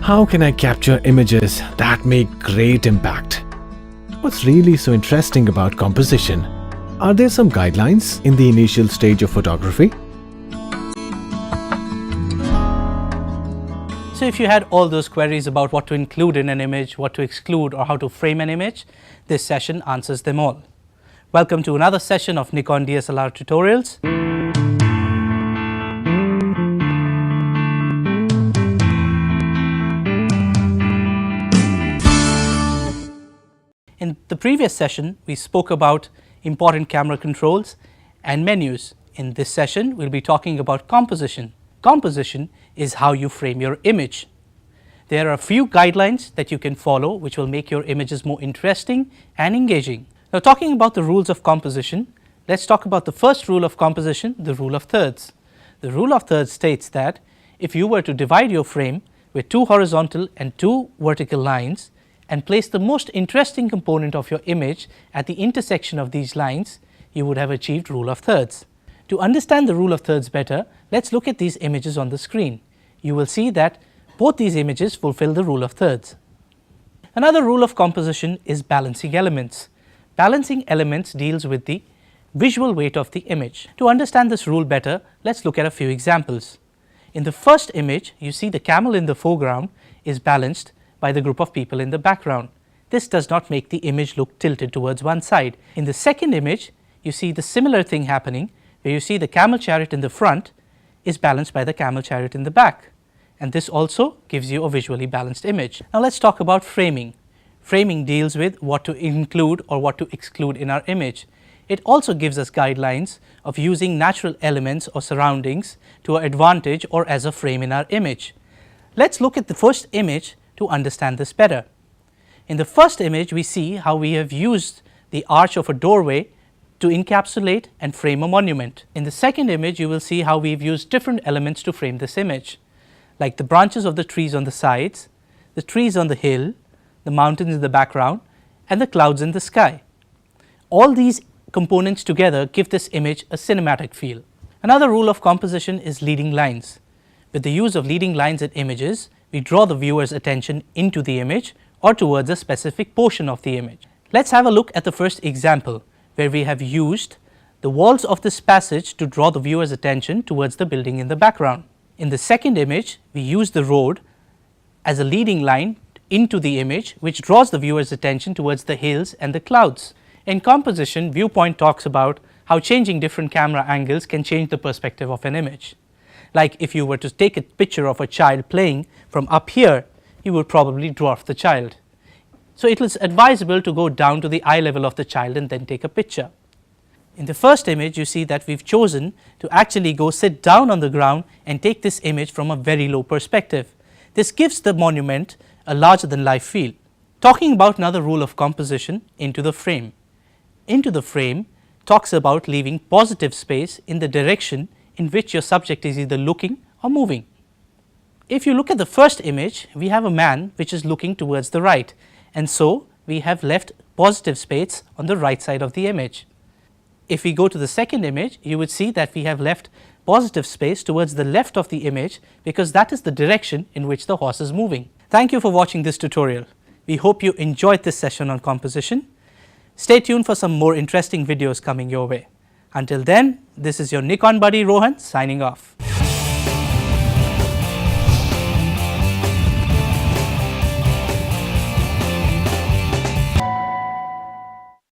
How can I capture images that make great impact? What's really so interesting about composition? Are there some guidelines in the initial stage of photography? So if you had all those queries about what to include in an image, what to exclude, or how to frame an image, this session answers them all. Welcome to another session of Nikon DSLR tutorials. In the previous session, we spoke about important camera controls and menus. In this session, we'll be talking about composition. Composition is how you frame your image. There are a few guidelines that you can follow which will make your images more interesting and engaging. Now, talking about the rules of composition, let's talk about the first rule of composition, the rule of thirds. The rule of thirds states that if you were to divide your frame with 2 horizontal and 2 vertical lines, and place the most interesting component of your image at the intersection of these lines, you would have achieved rule of thirds. To understand the rule of thirds better, let's look at these images on the screen. You will see that both these images fulfill the rule of thirds. Another rule of composition is balancing elements. Balancing elements deals with the visual weight of the image. To understand this rule better, let's look at a few examples. In the first image, you see the camel in the foreground is balanced by the group of people in the background. This does not make the image look tilted towards one side. In the second image, you see the similar thing happening, where you see the camel chariot in the front is balanced by the camel chariot in the back, and this also gives you a visually balanced image. Now let's talk about framing. Framing deals with what to include or what to exclude in our image. It also gives us guidelines of using natural elements or surroundings to our advantage or as a frame in our image. Let's look at the first image to understand this better. In the first image, we see how we have used the arch of a doorway to encapsulate and frame a monument. In the second image, you will see how we've used different elements to frame this image, like the branches of the trees on the sides, the trees on the hill, the mountains in the background, and the clouds in the sky. All these components together give this image a cinematic feel. Another rule of composition is leading lines. With the use of leading lines in images, we draw the viewer's attention into the image or towards a specific portion of the image. Let's have a look at the first example, where we have used the walls of this passage to draw the viewer's attention towards the building in the background. In the second image, we use the road as a leading line into the image, which draws the viewer's attention towards the hills and the clouds. In composition, Viewpoint talks about how changing different camera angles can change the perspective of an image. Like if you were to take a picture of a child playing from up here, you would probably dwarf the child. So it is advisable to go down to the eye level of the child and then take a picture. In the first image, you see that we've chosen to actually go sit down on the ground and take this image from a very low perspective. This gives the monument a larger than life feel. Talking about another rule of composition, into the frame. Into the frame talks about leaving positive space in the direction in which your subject is either looking or moving. If you look at the first image, we have a man which is looking towards the right, and so we have left positive space on the right side of the image. If we go to the second image, you would see that we have left positive space towards the left of the image because that is the direction in which the horse is moving. Thank you for watching this tutorial. We hope you enjoyed this session on composition. Stay tuned for some more interesting videos coming your way. Until then, this is your Nikon buddy Rohan signing off.